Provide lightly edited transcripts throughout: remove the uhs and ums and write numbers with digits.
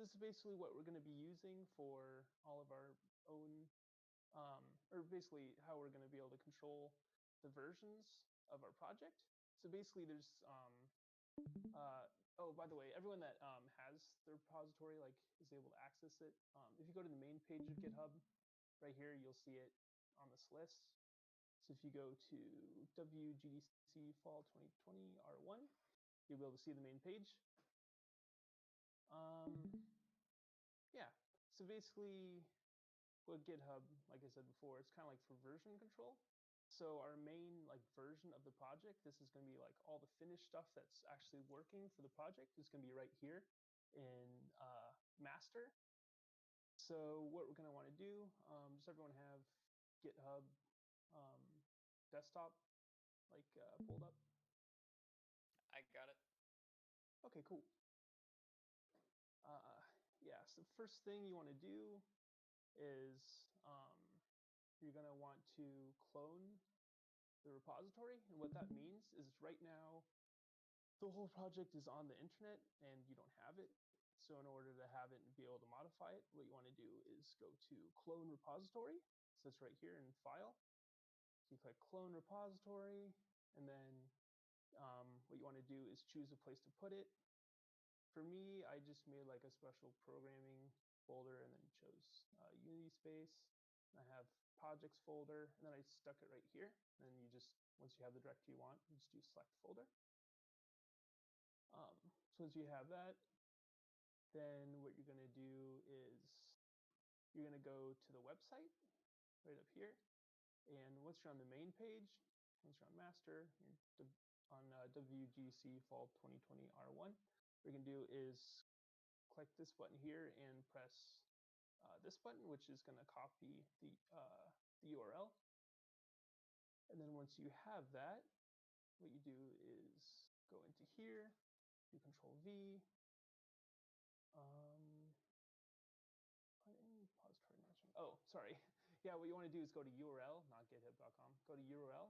So this is basically what we're going to be using for all of our own, or basically how we're going to be able to control the versions of our project. So basically there's, oh, by the way, everyone that has the repository is able to access it. If you go to the main page of GitHub, right here, you'll see it on this list. So if you go to WGDC Fall 2020 R1, you'll be able to see the main page. Yeah, so basically what GitHub, like I said before, it's kind of like for version control. So our main version of the project, this is going to be all the finished stuff that's actually working for the project is going to be right here in master. So what we're going to want to do, does everyone have GitHub desktop pulled up? I got it. Okay, cool. Yeah, so first thing you want to do is you're going to want to clone the repository. And what that means is right now, the whole project is on the internet and you don't have it. So in order to have it and be able to modify it, what you want to do is go to clone repository. So it's right here in file. So you click clone repository, and then what you want to do is choose a place to put it. For me, I just made a special programming folder and then chose Unity space. I have projects folder, and then I stuck it right here. And then you just, once you have the directory you want, you just do select folder. So once you have that, then what you're going to do is you're going to go to the website right up here. And once you're on the main page, once you're on master, you're on WGDC Fall 2020 R1, what you're going to do is click this button here and press this button, which is going to copy the URL. And then once you have that, what you do is go into here, do Control V. Repository management. Oh, sorry. Yeah, what you want to do is go to URL, not github.com. Go to URL,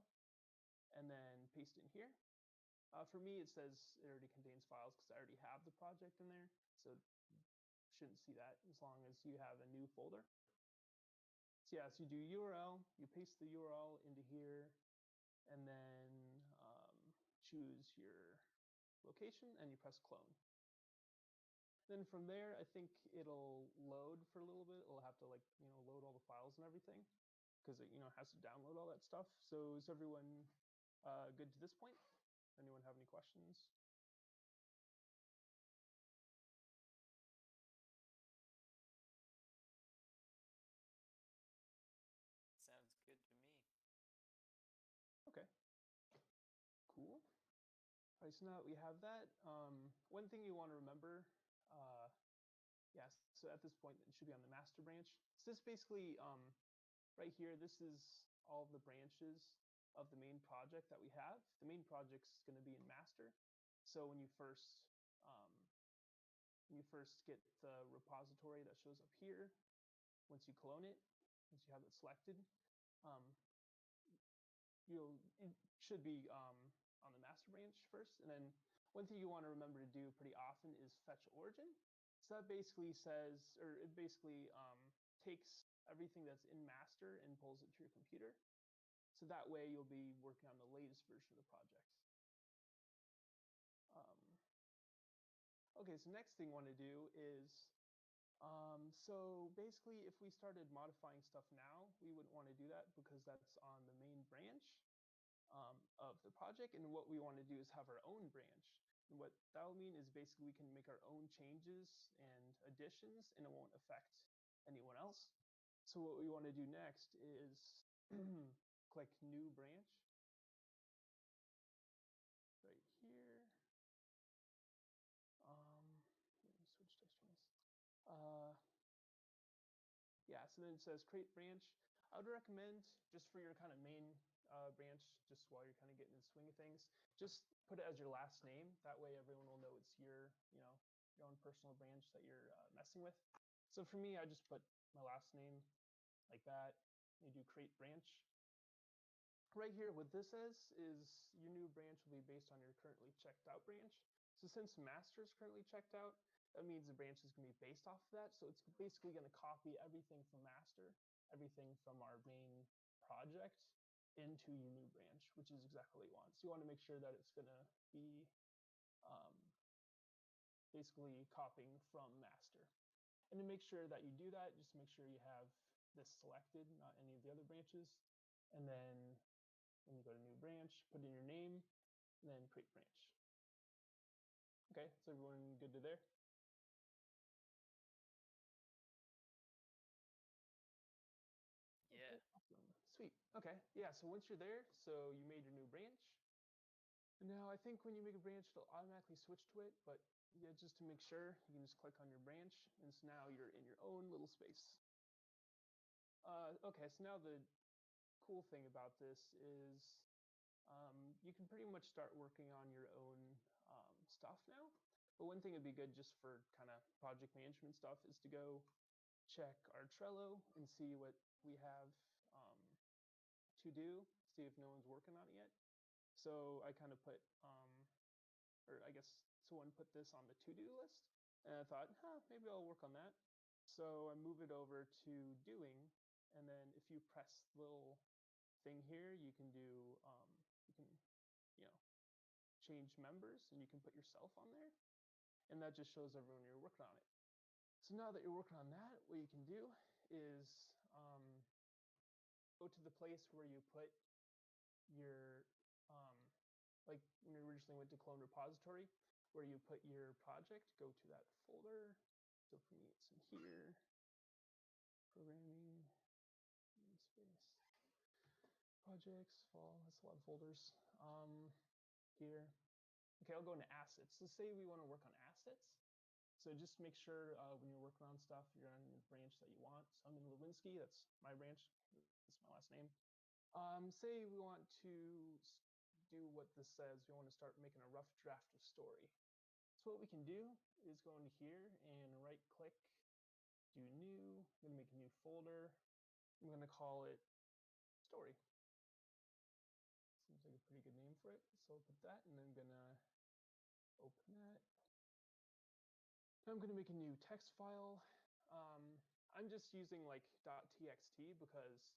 and then paste it in here. For me, it says it already contains files because I already have the project in there. So you shouldn't see that as long as you have a new folder. So yeah, so you do URL, you paste the URL into here, and then choose your location, and you press clone. Then from there, I think it'll load for a little bit. It'll have to load all the files and everything because it has to download all that stuff. So is everyone good to this point? Anyone have any questions? Sounds good to me. Okay. Cool. All right, so now that we have that, one thing you want to remember, yes, so at this point, it should be on the master branch. So this basically, right here, this is all of the branches of the main project that we have. The main project's going to be in master. So when you first get the repository that shows up here, once you clone it, once you have it selected, it should be on the master branch first. And then one thing you want to remember to do pretty often is fetch origin. So that basically says, or it basically takes everything that's in master and pulls it to your computer. So that way you'll be working on the latest version of the project. Okay, so next thing I want to do is, so basically if we started modifying stuff now, we wouldn't want to do that because that's on the main branch of the project. And what we want to do is have our own branch. And what that will mean is basically we can make our own changes and additions and it won't affect anyone else. So what we want to do next is click new branch right here. Let me switch to strings. Yeah, so then it says create branch. I would recommend just for your kind of main branch, just while you're kind of getting in the swing of things, just put it as your last name. That way everyone will know it's your own personal branch that you're messing with. So for me, I just put my last name like that. You do create branch. Right here, what this says is your new branch will be based on your currently checked out branch. So since master is currently checked out, that means the branch is going to be based off of that. So it's basically going to copy everything from master, everything from our main project into your new branch, which is exactly what you want. So you want to make sure that it's going to be basically copying from master. And to make sure that you do that, just make sure you have this selected, not any of the other branches. And then when you go to new branch, put in your name, and then create branch. Okay, so everyone good to there? Yeah. Okay, awesome. Sweet. Okay, yeah, so once you're there, so you made your new branch. Now, I think when you make a branch, it'll automatically switch to it, but yeah, just to make sure, you can just click on your branch, and so now you're in your own little space. Okay, so now the cool thing about this is you can pretty much start working on your own stuff now. But one thing would be good just for kind of project management stuff is to go check our Trello and see what we have to do, see if no one's working on it yet. So I kind of put, or I guess someone put this on the to-do list, and I thought, maybe I'll work on that. So I move it over to doing, and then if you press the little thing here, you can do, you can, change members, and you can put yourself on there, and that just shows everyone you're working on it. So now that you're working on that, what you can do is go to the place where you put your, like when you originally went to clone repository, where you put your project, go to that folder. So for me, it's in here, programming, space, projects, fall, that's a lot of folders. Here. Okay, I'll go into assets. Let's say we want to work on assets. So just make sure when you're working on stuff, you're on the branch that you want. So I'm in Lewinsky, that's my branch, that's my last name. Say we want to do what this says. We want to start making a rough draft of story. So what we can do is go into here and right click, do new. I'm going to make a new folder. I'm going to call it story. Seems like a pretty good name for it. So I'll put that, and then I'm going to open that. I'm going to make a new text file. I'm just using like .txt because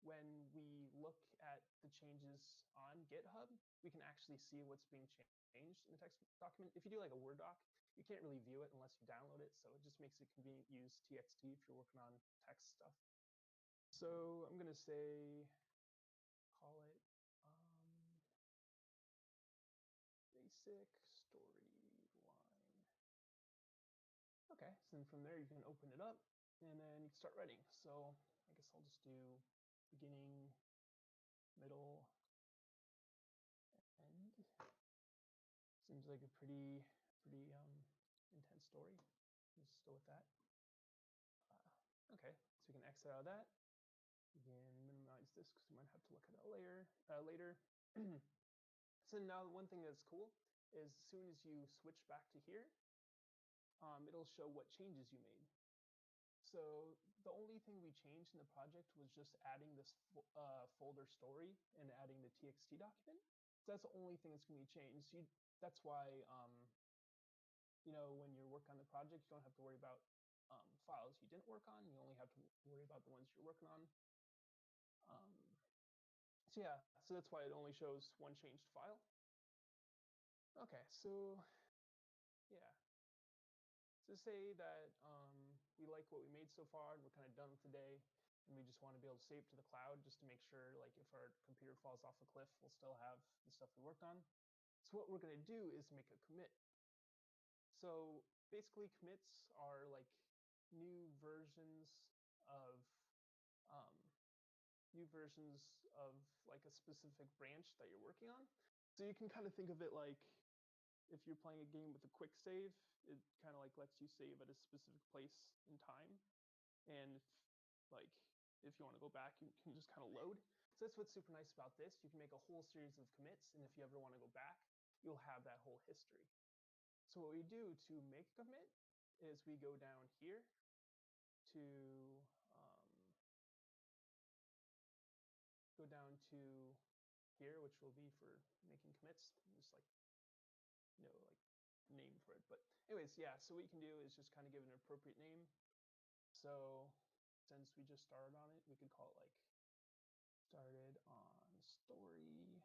when we look at the changes on GitHub, we can actually see what's being changed in the text document. If you do like a Word doc, you can't really view it unless you download it, so it just makes it convenient to use TXT if you're working on text stuff. So I'm going to say, call it basic story line. Okay, so then from there you can open it up and then you can start writing. So I guess I'll just do beginning, middle, end. Seems like a pretty intense story. Let's just go with that. Okay, so we can exit out of that. We can minimize this because we might have to look at it later. So now one thing that's cool is as soon as you switch back to here, it'll show what changes you made. So the only thing we changed in the project was just adding this folder story and adding the TXT document. So that's the only thing that's going to be changed. That's why, when you're working on the project, you don't have to worry about files you didn't work on. You only have to worry about the ones you're working on. So yeah, so that's why it only shows one changed file. Okay, so yeah. So say that we like what we made so far and we're kind of done today, and we just want to be able to save it to the cloud just to make sure, like, if our computer falls off a cliff, we'll still have the stuff we worked on. So what we're going to do is make a commit. So basically commits are like new versions of like a specific branch that you're working on. So you can kind of think of it like if you're playing a game with a quick save, it kind of like lets you save at a specific place in time. And if you want to go back, you can just kind of load. So that's what's super nice about this. You can make a whole series of commits, and if you ever want to go back, you'll have that whole history. So what we do to make a commit is we go down here to here, which will be for making commits. Just like name for it. But anyways, yeah, so what you can do is just kind of give it an appropriate name. So since we just started on it, we could call it like started on story.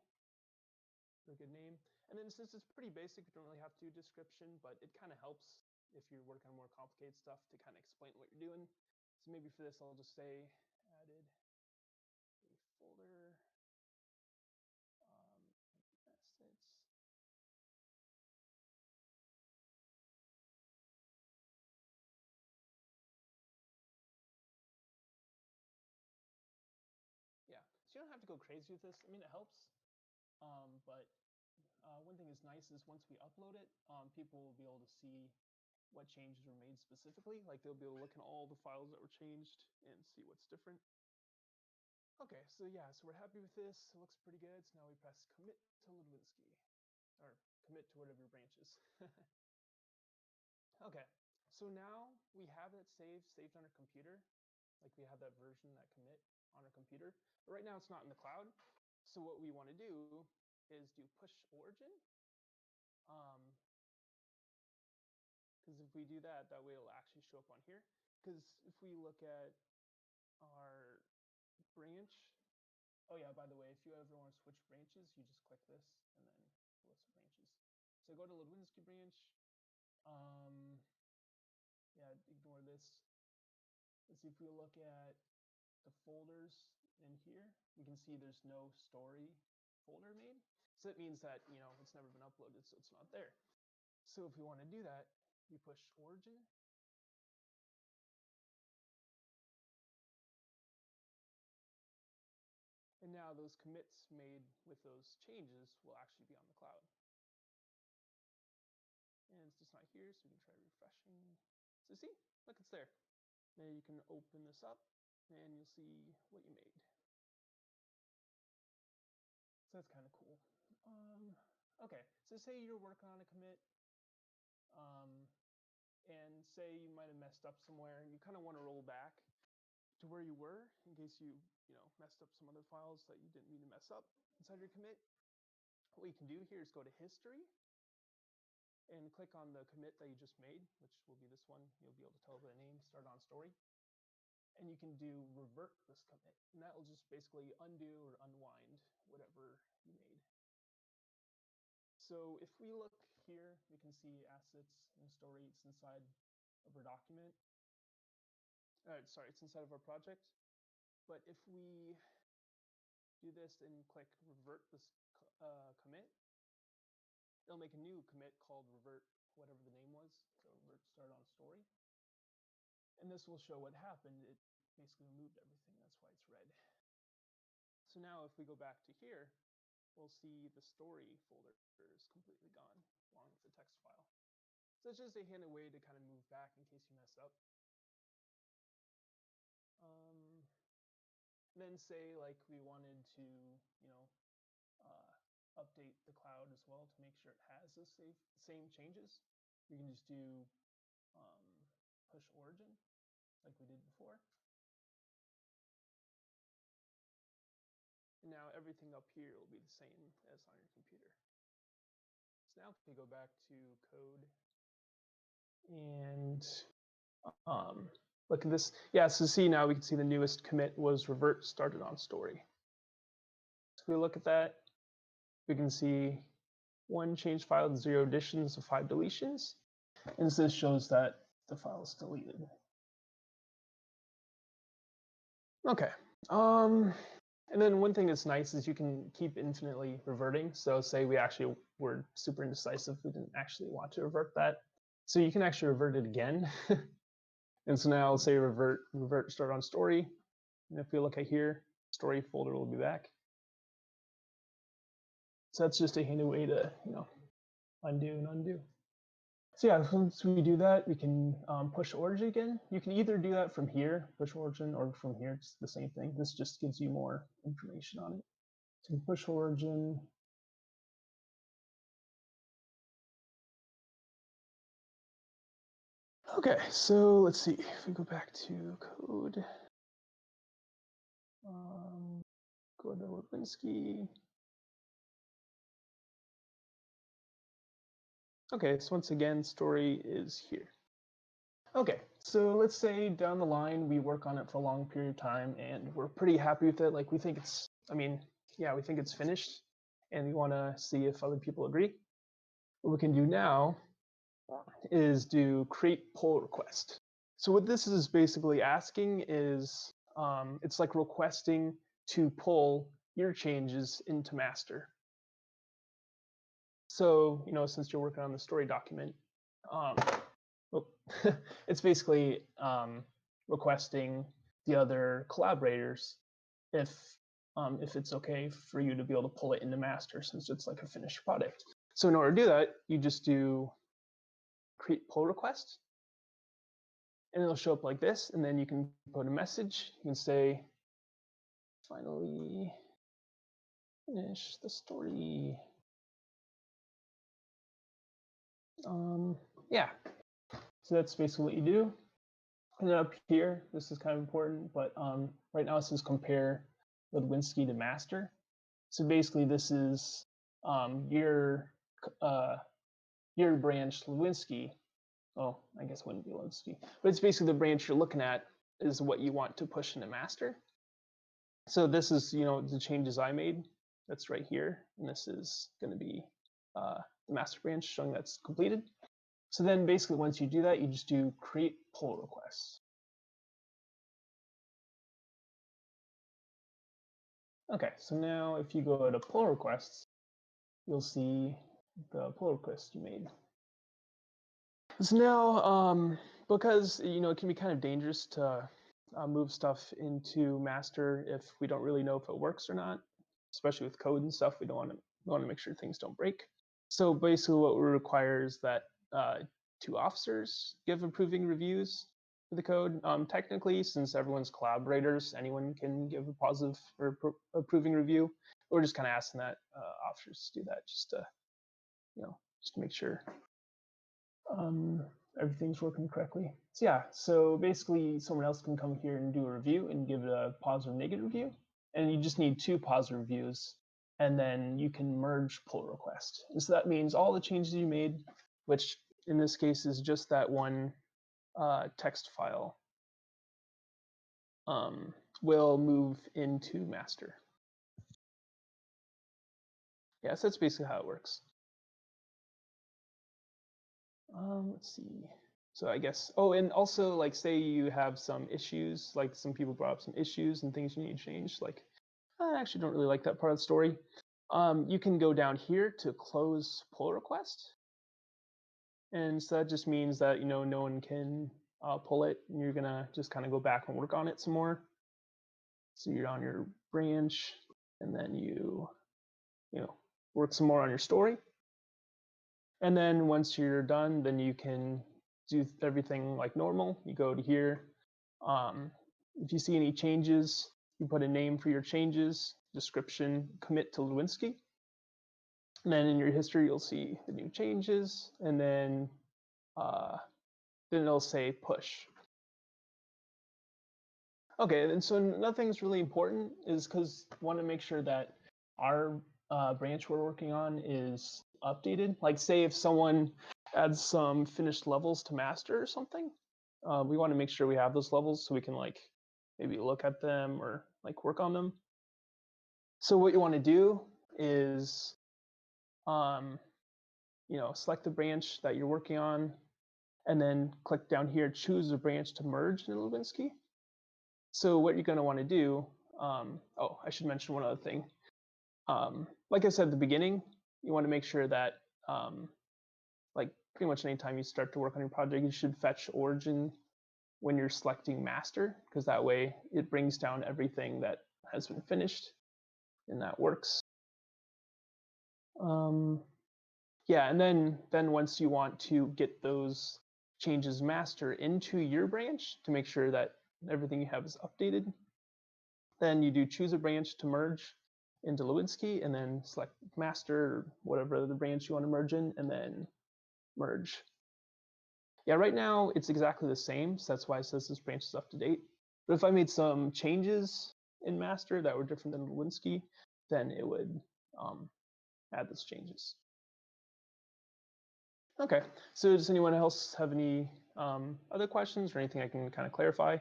A good name. And then since it's pretty basic, we don't really have to do a description, but it kind of helps if you're working on more complicated stuff to kind of explain what you're doing. So maybe for this, I'll just say added a folder assets. Yeah, so you don't have to go crazy with this. I mean, it helps, but one thing is nice is once we upload it, people will be able to see what changes were made specifically. Like they'll be able to look at all the files that were changed and see what's different. Okay, so yeah, so we're happy with this. It looks pretty good. So now we press commit to Ludwinski, or commit to whatever your branch is. Okay, so now we have it saved on our computer. Like we have that version, that commit on our computer. But right now it's not in the cloud. So what we want to do is do push origin. Because if we do that, that way it'll actually show up on here. Because if we look at our branch, oh yeah, by the way, if you ever want to switch branches, you just click this and then list of branches. So go to Ludwinski branch. Yeah, ignore this. Let's see if we look at the folders in here, we can see there's no story folder made. So it means that, you know, it's never been uploaded, so it's not there. So if we want to do that, we push origin. And now those commits made with those changes will actually be on the cloud. And it's just not here, so we can try refreshing. So see, look, it's there. Now you can open this up and you'll see what you made. So that's kind of cool. Okay, so say you're working on a commit, and say you might have messed up somewhere and you kind of want to roll back to where you were in case you messed up some other files that you didn't mean to mess up inside your commit. What you can do here is go to history and click on the commit that you just made, which will be this one. You'll be able to tell the name, start on story. And you can do revert this commit, and that will just basically undo or unwind whatever you made. So if we look here, we can see assets and story. It's inside of our document. Sorry, it's inside of our project. But if we do this and click revert this commit, it'll make a new commit called revert whatever the name was. So revert start on story. And this will show what happened. It basically removed everything. That's why it's red. So now if we go back to here, we'll see the story folder is completely gone along with the text file. So it's just a handy way to kind of move back in case you mess up. Then say like we wanted to, update the cloud as well to make sure it has the same changes. We can just do push origin like we did before. And now everything up here will be the same as on your computer. So now if we go back to code and look at this. Yeah, so see now we can see the newest commit was revert started on story. So if we look at that, we can see 1 change file, 0 additions, 5 deletions. And this shows that the file is deleted. Okay. And then one thing that's nice is you can keep infinitely reverting. So say we actually were super indecisive, we didn't actually want to revert that. So you can actually revert it again. And so now I'll say revert start on story. And if we look at here, story folder will be back. So that's just a handy way to, undo and undo. So yeah, once we do that, we can push origin again. You can either do that from here, push origin, or from here. It's the same thing. This just gives you more information on it. So you can push origin. Okay, so let's see. If we go back to code, go to Lipinski. Okay, so once again, story is here. Okay, so let's say down the line we work on it for a long period of time and we're pretty happy with it. Like we think it's, we think it's finished and we want to see if other people agree. What we can do now is do create pull request. So what this is basically asking is, it's like requesting to pull your changes into master. So, since you're working on the story document, it's basically requesting the other collaborators if it's okay for you to be able to pull it into master since it's like a finished product. So in order to do that, you just do create pull request, and it'll show up like this, and then you can put a message. You can say, finally finish the story. Yeah, so that's basically what you do. And then up here, this is kind of important, but right now it says compare Lewinsky to master. So basically this is your branch Lewinsky. Oh, I guess it wouldn't be Lewinsky, but it's basically the branch you're looking at is what you want to push into master. So this is, the changes I made. That's right here, and this is going to be the master branch showing that's completed. So then basically once you do that, you just do create pull requests. Okay, so now if you go to pull requests, you'll see the pull request you made. So now, because it can be kind of dangerous to move stuff into master if we don't really know if it works or not, especially with code and stuff. We want to make sure things don't break. So basically, what we require is that 2 officers give approving reviews for the code. Technically, since everyone's collaborators, anyone can give a positive or approving review. We're just kind of asking that officers do that just to, just to make sure everything's working correctly. So yeah, so basically someone else can come here and do a review and give it a positive negative review. And you just need 2 positive reviews, and then you can merge pull request. And so that means all the changes you made, which in this case is just that one text file, will move into master. Yeah, so that's basically how it works. Let's see. So I guess, and also like say you have some issues, like some people brought up some issues and things you need to change, like I actually don't really like that part of the story. You can go down here to close pull request. And so that just means that, no one can pull it, and you're gonna just kind of go back and work on it some more. So you're on your branch, and then you work some more on your story. And then once you're done, then you can do everything like normal. You go to here. If you see any changes, you put a name for your changes, description, commit to Lewinsky. And then in your history, you'll see the new changes, and then it'll say push. Okay, and so nothing's really important is because we want to make sure that our branch we're working on is updated. Like say if someone adds some finished levels to master or something, we want to make sure we have those levels so we can like maybe look at them or like work on them. So what you want to do is select the branch that you're working on, and then click down here, choose a branch to merge in Lewinsky. So what you're going to want to do, I should mention one other thing. Like I said at the beginning, you want to make sure that like pretty much anytime you start to work on your project, you should fetch origin when you're selecting master, because that way it brings down everything that has been finished, and that works. Yeah, and then once you want to get those changes master into your branch to make sure that everything you have is updated, then you do choose a branch to merge into Lewinsky, and then select master or whatever the branch you want to merge in, and then merge. Yeah, right now it's exactly the same, so that's why it says this branch is up to date. But if I made some changes in master that were different than Lewinsky, then it would add those changes. Okay, so does anyone else have any other questions or anything I can kind of clarify?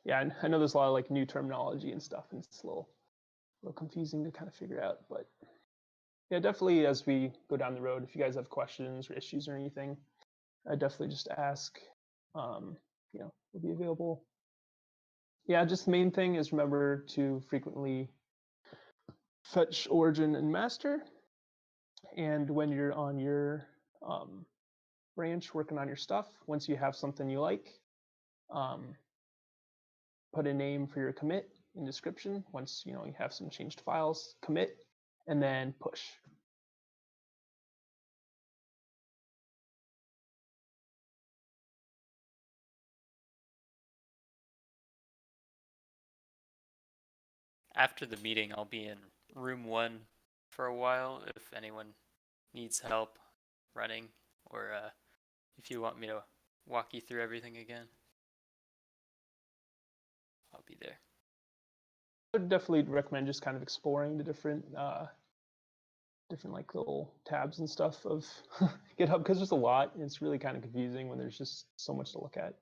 Yeah, I know there's a lot of like new terminology and stuff, and it's a little confusing to kind of figure out, but yeah, definitely as we go down the road, if you guys have questions or issues or anything, definitely just ask. We'll be available. Yeah, just the main thing is remember to frequently fetch origin and master. And when you're on your branch working on your stuff, once you have something you like, put a name for your commit in description. Once you have some changed files, commit, and then push. After the meeting, I'll be in room 1 for a while if anyone needs help running, or if you want me to walk you through everything again, I'll be there. I would definitely recommend just kind of exploring the different like little tabs and stuff of GitHub, because there's a lot and it's really kind of confusing when there's just so much to look at.